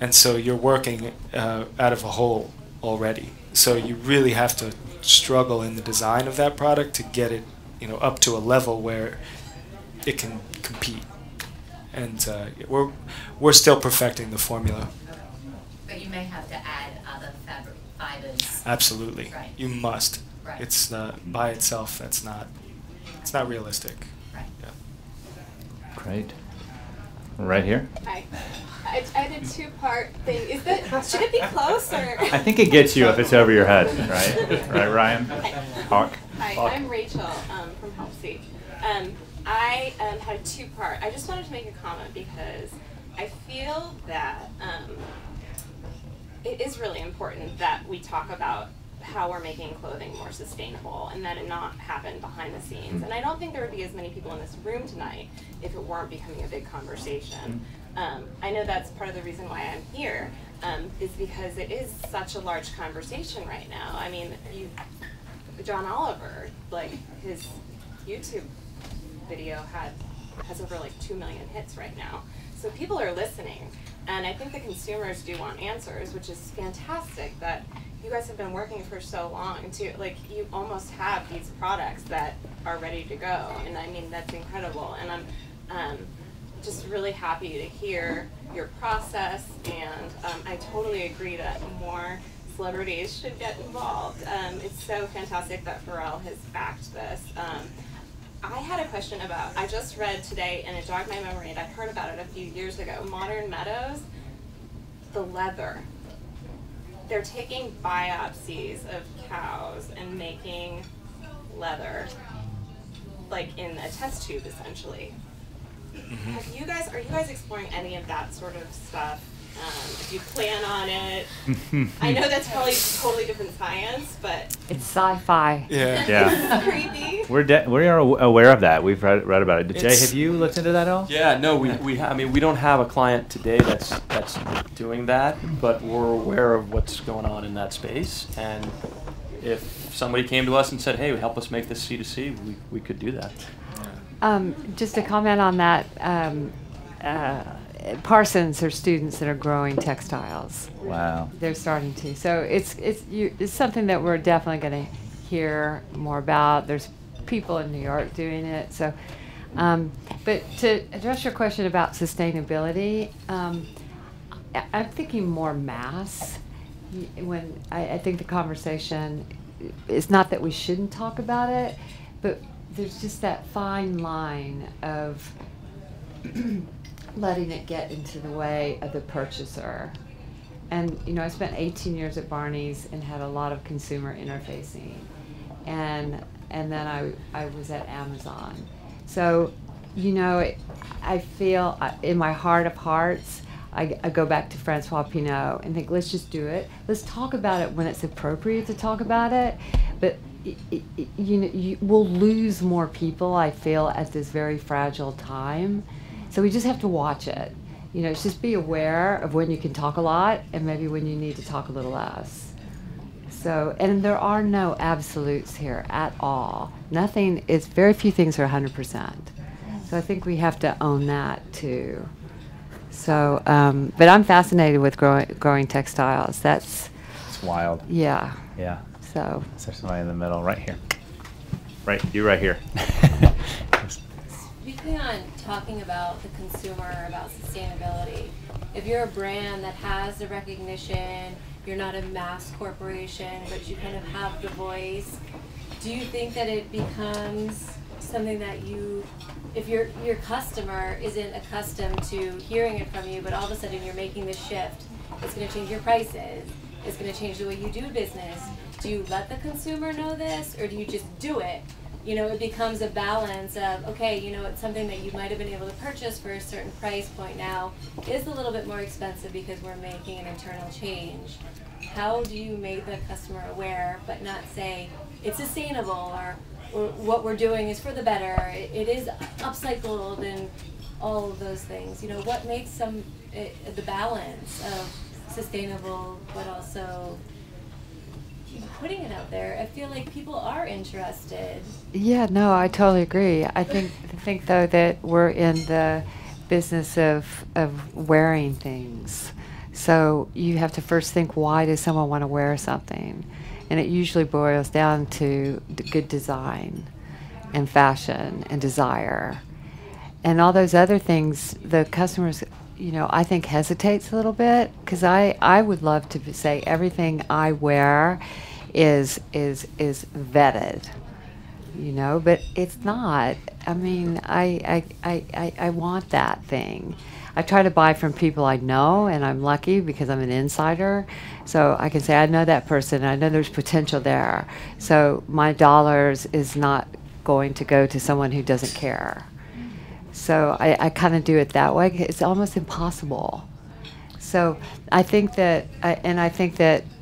S3: and so you're working out of a hole already. So you really have to struggle in the design of that product to get it up to a level where it can compete. And we're still perfecting the formula.
S5: But you may have to add other fabric fibers.
S3: Absolutely,
S5: Right.
S3: you must.
S5: Right.
S3: It's by itself. It's not realistic.
S5: Right.
S3: Yeah.
S1: Great. Right here.
S6: Hi. I had a two-part thing. Should it be close or?
S1: I think it gets you if it's over your head, right? Right, Ryan? Hawk?
S6: Hi,
S1: Hawk.
S6: I'm Rachel from HelpSeek. I had a two-part. I just wanted to make a comment because I feel that it is really important that we talk about how we're making clothing more sustainable and that it not happen behind the scenes. And I don't think there would be as many people in this room tonight if it weren't becoming a big conversation. I know that's part of the reason why I'm here, is because it is such a large conversation right now. I mean, John Oliver, like his YouTube video has over like 2 million hits right now. So people are listening, and I think the consumers do want answers, which is fantastic that you guys have been working for so long to, like, you almost have these products that are ready to go, and I mean, that's incredible. And I'm just really happy to hear your process, and I totally agree that more celebrities should get involved. It's so fantastic that Pharrell has backed this. I had a question about, I just read today, and it jogged my memory, and I'd heard about it a few years ago, Modern Meadows, the leather. They're taking biopsies of cows and making leather, like in a test tube, essentially. Are you guys exploring any of that sort of stuff? If you plan on it, I know that's probably totally different science, but
S2: It's sci-fi.
S3: Yeah.
S1: Yeah.
S6: creepy.
S1: We are aware of that. We've read about it. Jay, have you looked into that at all?
S4: Yeah, no, we don't have a client today that's doing that, but we're aware of what's going on in that space. And if somebody came to us and said, "Hey, help us make this C2C," we could do that.
S2: Just to comment on that, Parsons are students that are growing textiles.
S1: Wow.
S2: They're starting to. So it's something that we're definitely going to hear more about. There's people in New York doing it. So, but to address your question about sustainability, I'm thinking more mass. When I think the conversation is not that we shouldn't talk about it, but there's just that fine line of letting it get into the way of the purchaser. And I spent 18 years at Barney's and had a lot of consumer interfacing, and then I was at Amazon. So I feel in my heart of hearts, I go back to Francois Pinault and think, let's just do it. Let's talk about it when it's appropriate to talk about it. But we'll lose more people, I feel, at this very fragile time. So we just have to watch it. It's just be aware of when you can talk a lot and maybe when you need to talk a little less. So, and there are no absolutes here at all. Very few things are 100%. So I think we have to own that too. So, but I'm fascinated with growing textiles.
S1: It's wild.
S2: Yeah.
S1: Yeah.
S2: So.
S1: There's somebody in the middle right here. Right, you right here.
S7: Speaking on talking about the consumer, about sustainability, if you're a brand that has the recognition, you're not a mass corporation, but you kind of have the voice, do you think that it becomes something that you, if your customer isn't accustomed to hearing it from you, but all of a sudden you're making this shift, it's going to change your prices, it's going to change the way you do business. Do you let the consumer know this, or do you just do it? You know, it becomes a balance of, okay, you know, it's something that you might have been able to purchase for a certain price point now is a little bit more expensive because we're making an internal change. How do you make the customer aware, but not say it's sustainable, or what we're doing is for the better, it is upcycled, and all of those things? You know, what makes the balance of sustainable, but also putting it out there? I feel like people are interested.
S2: Yeah, no, I totally agree. I think though that we're in the business of wearing things. So you have to first think, why does someone want to wear something? And it usually boils down to good design and fashion and desire. And all those other things, the customers, you know, I think hesitates a little bit, because I would love to say everything I wear is vetted, you know, but it's not. I mean, I want that thing. I try to buy from people I know, and I'm lucky because I'm an insider, so I can say I know that person, I know there's potential there, so my dollars is not going to go to someone who doesn't care. So I kind of do it that way. It's almost impossible. So I think that,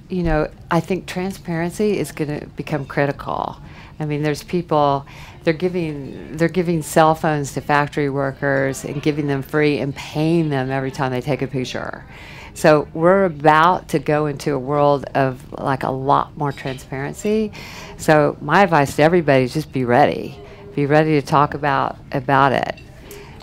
S2: you know, I think transparency is going to become critical. I mean, there's people, they're giving cell phones to factory workers and giving them free and paying them every time they take a picture. So we're about to go into a world of like a lot more transparency. So my advice to everybody is just be ready. Be ready to talk about it.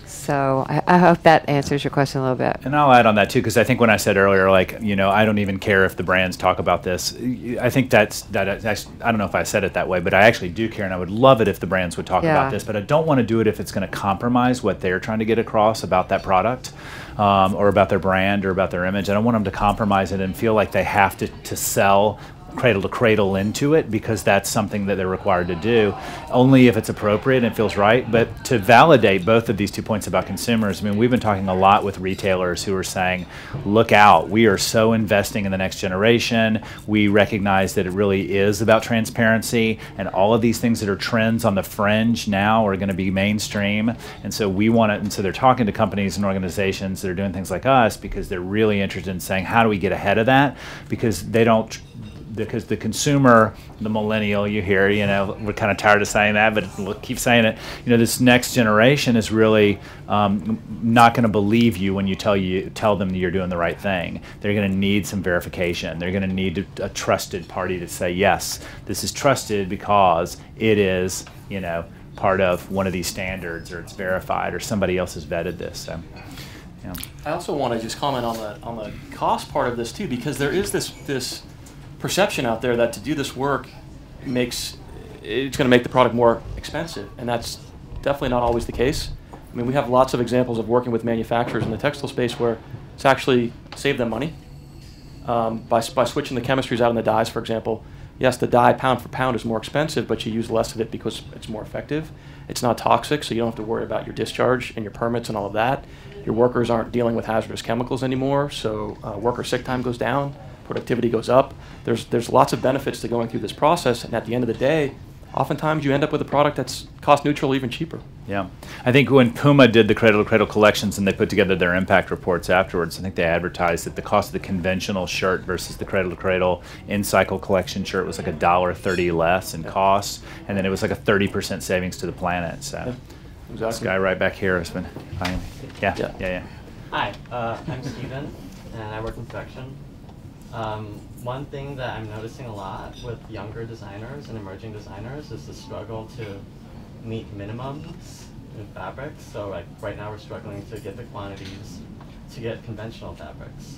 S2: So I hope that answers your question a little bit.
S1: And I'll add on that too, because I think when I said earlier, like, you know, I don't even care if the brands talk about this. I think that's I don't know if I said it that way, but I actually do care, and I would love it if the brands would talk about this. But I don't want to do it if it's going to compromise what they're trying to get across about that product, or about their brand or about their image. I don't want them to compromise it and feel like they have to sell cradle to cradle into it, because that's something that they're required to do only if it's appropriate and it feels right. But to validate both of these 2 points about consumers, I mean, we've been talking a lot with retailers who are saying, look out, we are so investing in the next generation. We recognize that it really is about transparency, and all of these things that are trends on the fringe now are going to be mainstream. And so we want it, and so they're talking to companies and organizations that are doing things like us, because they're really interested in saying, how do we get ahead of that? Because because the consumer, the millennial, you hear, you know, we're kind of tired of saying that, but we'll keep saying it. You know, this next generation is really not going to believe you when you tell them that you're doing the right thing. They're going to need some verification. They're going to need a trusted party to say, yes, this is trusted because it is, you know, part of one of these standards, or it's verified, or somebody else has vetted this. So, yeah.
S4: I also want to just comment on the cost part of this too, because there is this perception out there that to do this work it's going to make the product more expensive, and that's definitely not always the case. I mean, we have lots of examples of working with manufacturers in the textile space where it's actually saved them money by switching the chemistries out in the dyes, for example. Yes, the dye pound for pound is more expensive, but you use less of it because it's more effective. It's not toxic, so you don't have to worry about your discharge and your permits and all of that. Your workers aren't dealing with hazardous chemicals anymore, so worker sick time goes down, productivity goes up. There's lots of benefits to going through this process, and at the end of the day, oftentimes you end up with a product that's cost neutral, even cheaper.
S1: Yeah, I think when Puma did the Cradle to Cradle collections and they put together their impact reports afterwards, I think they advertised that the cost of the conventional shirt versus the Cradle to Cradle in-cycle collection shirt was like $1.30 less in cost, and then it was like a 30% savings to the planet. So, exactly. This guy right back here has been buying. Yeah.
S8: Hi, I'm Steven, and I work in production. One thing that I'm noticing a lot with younger designers and emerging designers is the struggle to meet minimums in fabrics. So like right now we're struggling to get the quantities to get conventional fabrics.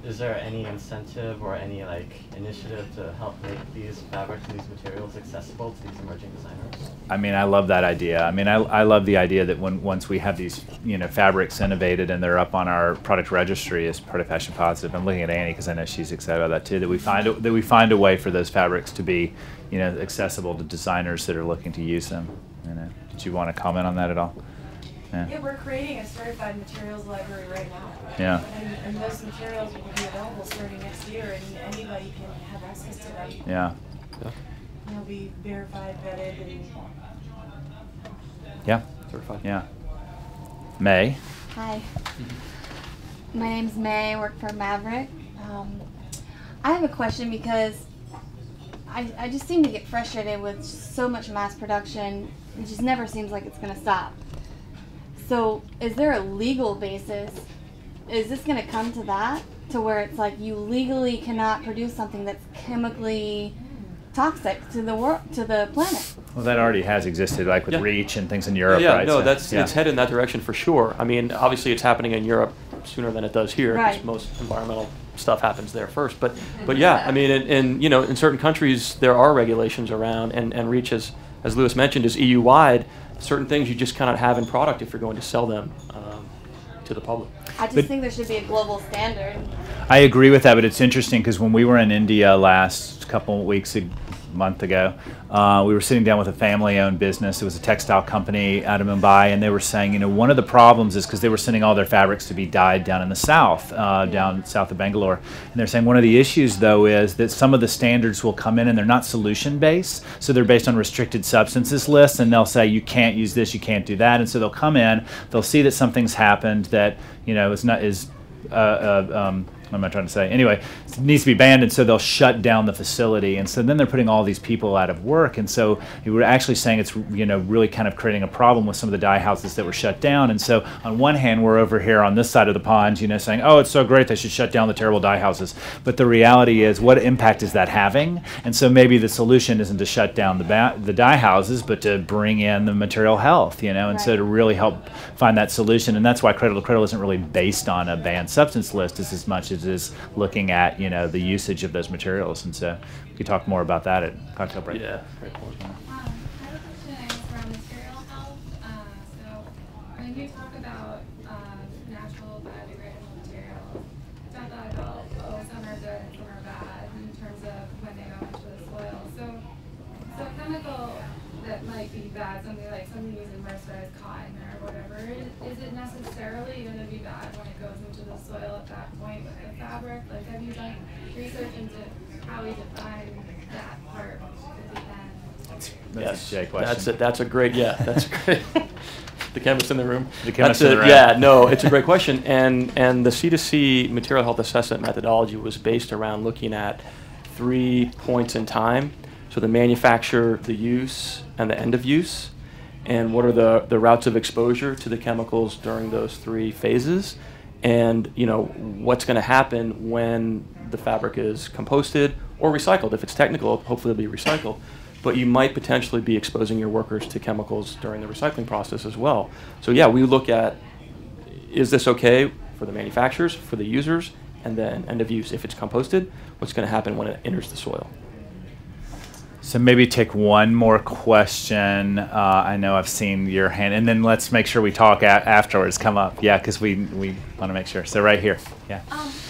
S8: is there any incentive or any like initiative to help make these fabrics and these materials accessible to these emerging designers?
S1: I mean, I love that idea. I mean, I love the idea that once we have these, you know, fabrics innovated and they're up on our product registry as part of Fashion Positive. I'm looking at Annie because I know she's excited about that too. That we find a way for those fabrics to be, you know, accessible to designers that are looking to use them. You know, did you want to comment on that at all?
S9: Yeah, we're creating a certified materials library right now.
S1: Yeah.
S9: And those materials will be available starting next year, and anybody can have access to them.
S1: Yeah.
S4: Yeah.
S9: And they'll be verified, vetted, and
S1: Yeah.
S4: Certified.
S1: Yeah. May.
S10: Hi. My name's May. I work for Maverick. I have a question because I just seem to get frustrated with so much mass production. It just never seems like it's going to stop. So is there a legal basis? Is this going to come to that? To where it's like you legally cannot produce something that's chemically toxic to the world, to the planet?
S1: Well, that already has existed, like with
S4: Yeah.
S1: REACH and things in Europe,
S4: Yeah,
S1: right?
S4: no,
S1: So,
S4: it's headed in that direction for sure. I mean, obviously it's happening in Europe sooner than it does here, because
S10: Right.
S4: most environmental stuff happens there first. But yeah, I mean, in you know, in certain countries there are regulations around, and REACH, as Lewis mentioned, is EU wide. Certain things you just cannot have in product if you're going to sell them to the public.
S10: I just think there should be a global standard.
S1: I agree with that, but it's interesting because when we were in India last couple weeks, a month ago, we were sitting down with a family-owned business. It was a textile company out of Mumbai, and they were saying, you know, one of the problems is because they were sending all their fabrics to be dyed down in the south, down south of Bangalore. And they're saying one of the issues, though, is that some of the standards will come in and they're not solution-based, so they're based on restricted substances lists, and they'll say you can't use this, you can't do that, and so they'll come in, they'll see that something's happened that, you know, what am I trying to say? Anyway, it needs to be banned, and so they'll shut down the facility. And so then they're putting all these people out of work. And so you were actually saying it's, you know, really kind of creating a problem with some of the dye houses that were shut down. And so on one hand, we're over here on this side of the pond, you know, saying, oh, it's so great, they should shut down the terrible dye houses. But the reality is, what impact is that having? And so maybe the solution isn't to shut down the dye houses, but to bring in the material health, you know, and so to really help find that solution. And that's why Cradle to Cradle isn't really based on a banned substance list as much as is looking at, you know, the usage of those materials. And so we could talk more about that at cocktail break.
S4: Yeah, great point.
S11: I have a question around material health. So when you talk about natural biodegradable materials, talk about, oh, some are good and some are bad in terms of when they go into the soil. So a chemical that might be bad, something using mercerized cotton or whatever, is it necessarily going to be bad when it goes into the soil at that point with the fabric? Like, have you done research into how we define that part at the end?
S1: That's a Jay question.
S4: That's a great, that's great. The chemist in the room.
S1: The chemist in the room.
S4: Yeah, no, it's a great question. And the C2C material health assessment methodology was based around looking at 3 points in time. So the manufacture, the use, and the end of use. And what are the routes of exposure to the chemicals during those 3 phases. And, you know, what's going to happen when the fabric is composted or recycled. If it's technical, hopefully it'll be recycled. But you might potentially be exposing your workers to chemicals during the recycling process as well. So yeah, we look at, is this okay for the manufacturers, for the users, and then end of use. If it's composted, what's going to happen when it enters the soil?
S1: So maybe take one more question. I know I've seen your hand, and then let's make sure we talk afterwards. Come up, yeah, because we want to make sure. So right here, yeah.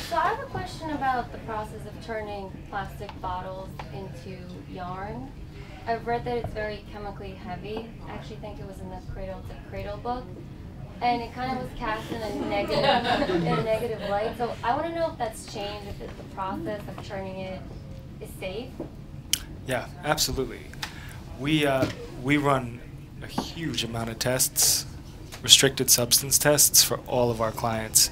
S7: So I have a question about the process of turning plastic bottles into yarn. I've read that it's very chemically heavy. I actually think it was in the Cradle to Cradle book, and it kind of was cast in a negative light. So I want to know if that's changed, if the process of turning it is safe.
S3: Yeah, absolutely. We run a huge amount of tests, restricted substance tests for all of our clients.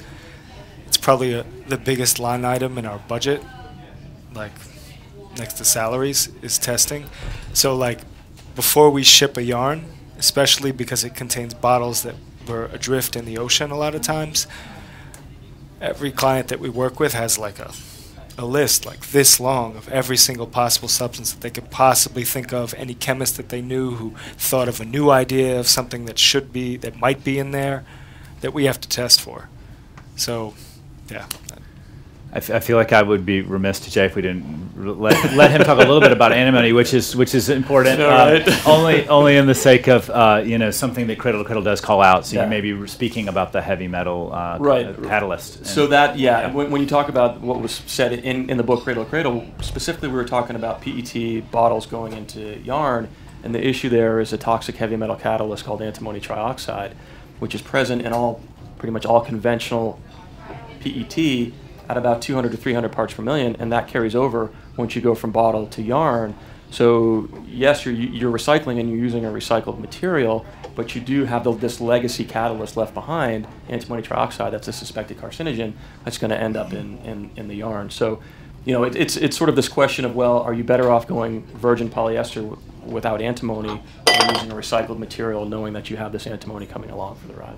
S3: It's probably the biggest line item in our budget, like next to salaries, is testing. So like before we ship a yarn, especially because it contains bottles that were adrift in the ocean a lot of times, every client that we work with has like a list like this long of every single possible substance that they could possibly think of, any chemist that they knew who thought of a new idea of something that might be in there that we have to test for. So, yeah.
S1: I feel like I would be remiss to Jay if we didn't let him talk a little bit about antimony, which is important. Only in the sake of something that Cradle to Cradle does call out. So you may be speaking about the heavy metal catalyst.
S4: So when you talk about what was said in the book Cradle to Cradle, specifically we were talking about PET bottles going into yarn, and the issue there is a toxic heavy metal catalyst called antimony trioxide, which is present in pretty much all conventional PET at about 200 to 300 parts per million, and that carries over once you go from bottle to yarn. So yes, you're recycling and you're using a recycled material, but you do have this legacy catalyst left behind, antimony trioxide, that's a suspected carcinogen, that's going to end up in the yarn. So, it's sort of this question of, well, are you better off going virgin polyester without antimony, or using a recycled material knowing that you have this antimony coming along for the ride?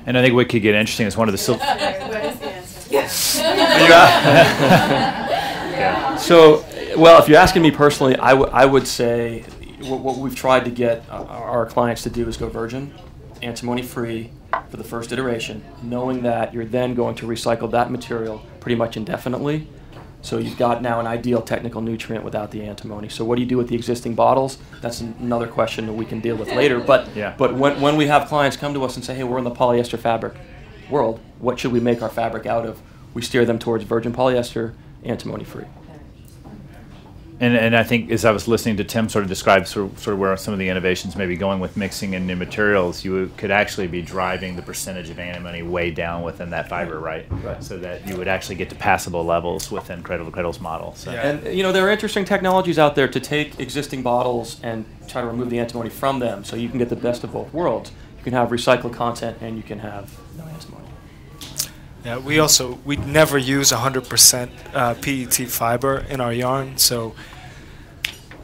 S1: And I think what could get interesting is one of the...
S4: So, well, if you're asking me personally, I would say what we've tried to get our clients to do is go virgin, antimony-free for the first iteration, knowing that you're then going to recycle that material pretty much indefinitely. So you've got now an ideal technical nutrient without the antimony. So what do you do with the existing bottles? That's another question that we can deal with later. But when we have clients come to us and say, hey, we're in the polyester fabric world, what should we make our fabric out of? We steer them towards virgin polyester, antimony-free.
S1: And I think as I was listening to Tim sort of describe sort of where some of the innovations may be going with mixing in new materials, you could actually be driving the percentage of antimony way down within that fiber, right? So that you would actually get to passable levels within Cradle to Cradle's model. So.
S4: Yeah. And there are interesting technologies out there to take existing bottles and try to remove the antimony from them, so you can get the best of both worlds. You can have recycled content and you can have no antimony.
S3: Yeah, we never use 100% PET fiber in our yarn, so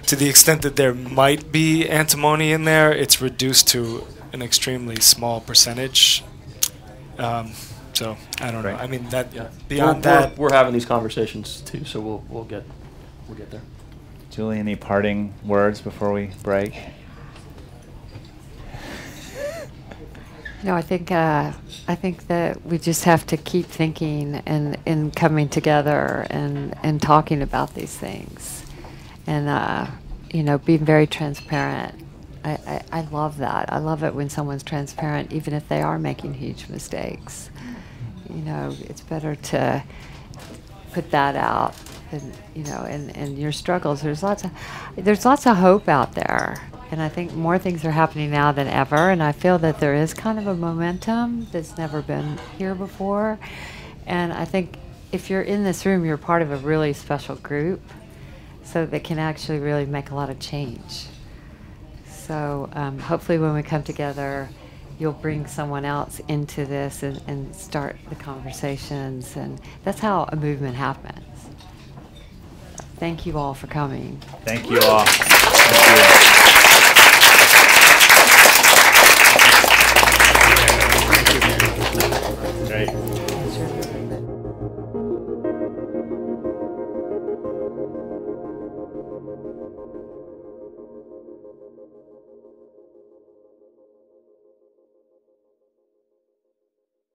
S3: to the extent that there might be antimony in there, it's reduced to an extremely small percentage. So I don't know. I mean, beyond that,
S4: we're having these conversations too, so we'll get there.
S1: Julie, any parting words before we break?
S2: No, I think that we just have to keep thinking and coming together and talking about these things, and being very transparent. I love that. I love it when someone's transparent, even if they are making huge mistakes. It's better to put that out than and your struggles. There's lots of hope out there. And I think more things are happening now than ever, and I feel that there is kind of a momentum that's never been here before. And I think if you're in this room, you're part of a really special group, so that can actually really make a lot of change. So hopefully when we come together, you'll bring someone else into this and start the conversations, and that's how a movement happens. Thank you all for coming.
S1: Thank you all. Thank you.